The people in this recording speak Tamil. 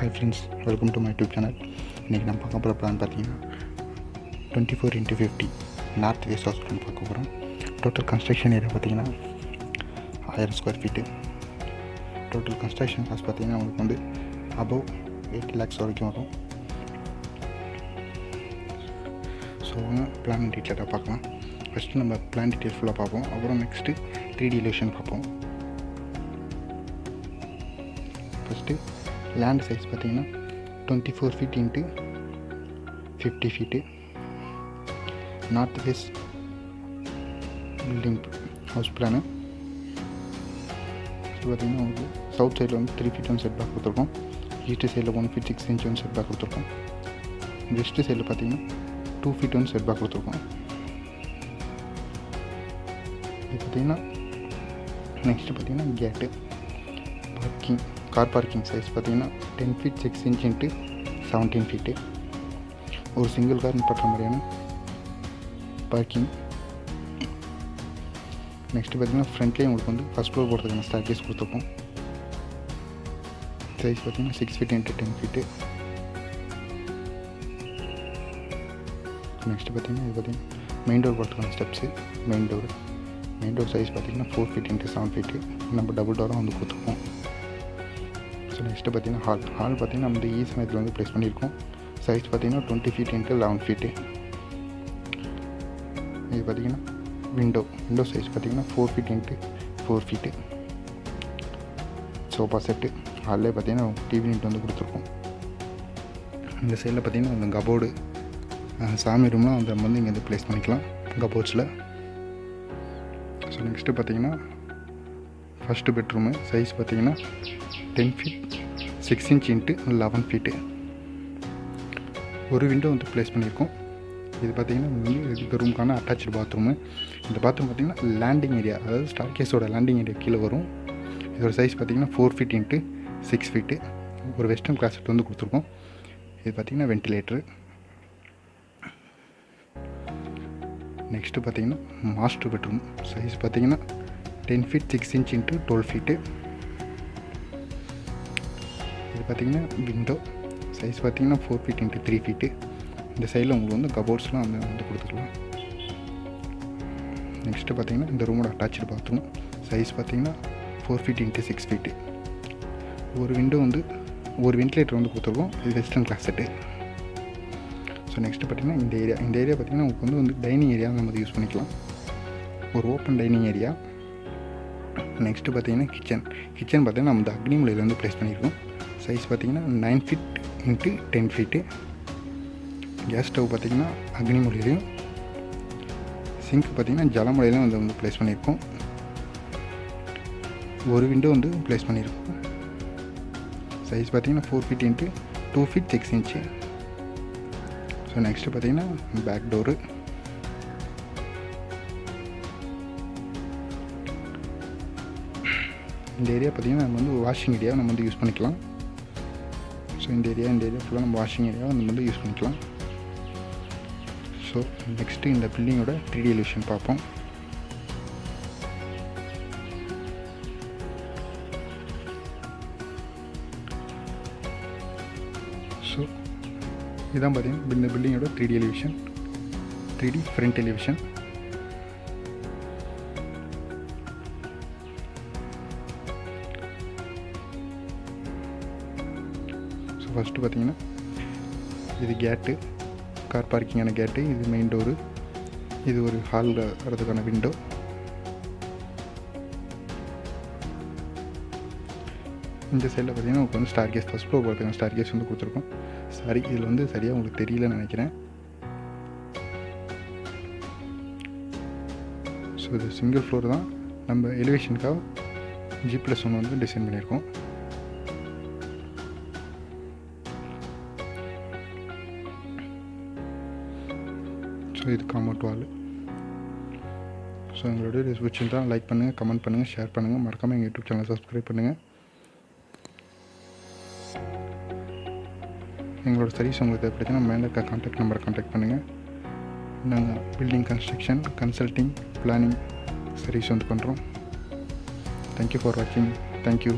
Hi friends, welcome to my YouTube channel. இன்றைக்கி நம்ம பார்க்க போகிற பிளான் பார்த்தீங்கன்னா 24x50 north west house plan பார்க்க போகிறோம். டோட்டல் கன்ஸ்ட்ரக்ஷன் ஏரியா பார்த்தீங்கன்னா 1000 square feet. Total construction cost பார்த்தீங்கன்னா உங்களுக்கு வந்து அபவ் 80 lakhs வரைக்கும் வரும். ஸோ பிளான் டீட்டெயிலாக பார்க்கலாம். ஃபஸ்ட்டு நம்ம பிளான் டீட்டெயில் ஃபுல்லாக பார்ப்போம். அப்புறம் நெக்ஸ்ட்டு 3D எலிவேஷன் பார்ப்போம். ஃபஸ்ட்டு லேண்ட் சைஸ் பார்த்தீங்கன்னா 24 feet into 50 feet. North west building house plan பார்த்தீங்கன்னா உங்களுக்கு சவுத் சைடில் வந்து 3 feet ஒன் செட் பேக் கொடுத்துருக்கோம். ஈஸ்ட் சைடில் 1 feet 6 inch one set back கொடுத்துருக்கோம். வெஸ்ட் சைடில் பார்த்தீங்கன்னா 2 feet ஒன் செட் பேக் கொடுத்துருக்கோம். இது பார்த்தீங்கன்னா நெக்ஸ்ட்டு பார்த்தீங்கன்னா கேட்டு பார்க்கிங் கார் பார்க்கிங் சைஸ் பார்த்தீங்கன்னா 10 feet 6 inch into 17 feet. ஒரு சிங்கிள் கார் நிப்பாட்டுற மாதிரியான பார்க்கிங். நெக்ஸ்ட்டு பார்த்தீங்கன்னா ஃப்ரண்ட்லேயே உங்களுக்கு வந்து ஃபஸ்ட் ஃப்ளோர் போகிறதுக்கான ஸ்டார்கேஸ் கொடுத்துருக்கோம். சைஸ் பார்த்தீங்கன்னா 6 feet into 10 feet. நெக்ஸ்ட்டு பார்த்தீங்கன்னா இது பார்த்தீங்கன்னா மெயின் டோர் போகிறதுக்கான ஸ்டெப்ஸு. மெயின் டோர் சைஸ் பார்த்தீங்கன்னா 4 feet into 7 feet. நம்ம டபுள் டோராக வந்து கொடுத்துருக்கோம். ஸோ நெக்ஸ்ட்டு பார்த்தீங்கன்னா ஹால் பார்த்தீங்கன்னா நம்ம வந்து ஈசனத்தில் வந்து ப்ளேஸ் பண்ணியிருக்கோம். சைஸ் பார்த்தீங்கன்னா 20 feet into 11 feet. இது பார்த்தீங்கன்னா விண்டோ சைஸ் பார்த்தீங்கன்னா 4 feet into 4 feet. Sofa set ஹாலில் பார்த்தீங்கன்னா டிவி யூனிட் வந்து கொடுத்துருக்கோம். இந்த சைடில் பார்த்தீங்கன்னா அந்த கபோர்டு சாமி ரூம்லாம் நம்ம வந்து இங்கே வந்து ப்ளேஸ் பண்ணிக்கலாம் கபோர்ட்ஸில். ஸோ நெக்ஸ்ட்டு பார்த்தீங்கன்னா ஃபஸ்ட்டு பெட்ரூமு சைஸ் பார்த்தீங்கன்னா 10 feet 6 inch into 11 feet. ஒரு விண்டோ வந்து ப்ளேஸ் பண்ணியிருக்கோம். இது பார்த்தீங்கன்னா இந்த ரூமுக்கான அட்டாச்சு பாத்ரூமு. இந்த பாத்ரூம் பார்த்தீங்கன்னா லேண்டிங் ஏரியா, அதாவது ஸ்டார்கேஸோட லேண்டிங் ஏரியா கீழே வரும். இதோட சைஸ் பார்த்தீங்கன்னா 4 feet into 6 feet. ஒரு வெஸ்டர்ன் கிளாஸெட் வந்து கொடுத்துருக்கோம். இது பார்த்தீங்கன்னா வென்டிலேட்டரு. நெக்ஸ்ட்டு பார்த்தீங்கன்னா மாஸ்டர் பெட்ரூம் சைஸ் பார்த்தீங்கன்னா 10 feet 6 inch into 12 feet. இது பார்த்தீங்கன்னா விண்டோ சைஸ் பார்த்தீங்கன்னா 4 feet into 3 feet. இந்த சைடில் உங்களுக்கு வந்து கபோர்ட்ஸ்லாம் வந்து கொடுத்துக்கலாம். நெக்ஸ்ட்டு பார்த்தீங்கன்னா இந்த ரூமோட அட்டாச்சு பாத்ரூம் சைஸ் பார்த்தீங்கன்னா 4 feet into 6 feet. ஒரு விண்டோ வந்து ஒரு வென்டிலேட்டர் வந்து கொடுத்துருக்கோம். இது வெஸ்டர்ன் கிளாஸெட்டு. ஸோ நெக்ஸ்ட்டு பார்த்தீங்கன்னா இந்த ஏரியா பார்த்தீங்கன்னா உங்களுக்கு வந்து டைனிங் ஏரியா நம்ம யூஸ் பண்ணிக்கலாம். ஒரு ஓப்பன் டைனிங் ஏரியா. நெக்ஸ்ட்டு பார்த்தீங்கன்னா கிச்சன் பார்த்தீங்கன்னா நம்ம அக்னி மூலையில் வந்து ப்ளேஸ் பண்ணியிருக்கோம். சைஸ் பார்த்தீங்கன்னா 9 feet into 10 feet. Gas stove பார்த்தீங்கன்னா அக்னி மூலையிலையும், சிங்க் பார்த்தீங்கன்னா ஜலமுலையிலும் வந்து ப்ளேஸ் பண்ணியிருக்கோம். ஒரு விண்டோ வந்து ப்ளேஸ் பண்ணியிருக்கோம். சைஸ் பார்த்தீங்கன்னா 4 feet into 2 feet 6 inch. So next பார்த்தீங்கன்னா பேக் டோரு. இந்த ஏரியா பார்த்தீங்கன்னா நம்ம வந்து வாஷிங் ஏரியா நம்ம வந்து யூஸ் பண்ணிக்கலாம். ஸோ இந்த ஏரியா ஃபுல்லாக நம்ம வாஷிங் ஏரியாவை நம்ம வந்து யூஸ் பண்ணிக்கலாம். ஸோ நெக்ஸ்ட்டு இந்த பில்டிங்கோட 3D எலிவேஷன் பார்ப்போம். ஸோ இதான் பார்த்தீங்கன்னா இந்த பில்டிங்கோட 3D elevation, 3D front elevation. So first பார்த்தீங்கன்னா இது கேட்டு, கார் பார்க்கிங்கான கேட்டு. இது மெயின் டோரு. இது ஒரு ஹாலில் வரதுக்கான விண்டோ. இந்த சைடில் பார்த்தீங்கன்னா உங்களுக்கு வந்து ஸ்டார்கேஸ் ஃபஸ்ட் ஃப்ளோர் போகிறதுக்கான ஸ்டார்கேஸ் வந்து கொடுத்துருக்கோம். இதில் வந்து சரியாக உங்களுக்கு தெரியலன்னு நினைக்கிறேன். ஸோ இது சிங்கிள் ஃப்ளோர் தான். நம்ம எலிவேஷனுக்காக G+1 வந்து டிசைன் பண்ணியிருக்கோம். ஸோ இது காம்பவுண்ட் வால். ஸோ எங்களோட வீடியோஸ் பிடிச்சிருந்தா லைக் பண்ணுங்கள், கமெண்ட் பண்ணுங்கள், ஷேர் பண்ணுங்கள். மறக்காமல் எங்கள் யூடியூப் சேனலை சப்ஸ்கிரைப் பண்ணுங்கள். எங்களோட சர்வீஸ் உங்களுக்கு தேவைப்படுச்சுன்னா மேலே இருக்க கான்டாக்ட் நம்பரை கான்டாக்ட் பண்ணுங்கள். நாங்கள் building construction, consulting, planning service வந்து பண்ணுறோம். தேங்க்யூ ஃபார் வாட்சிங். தேங்க்யூ.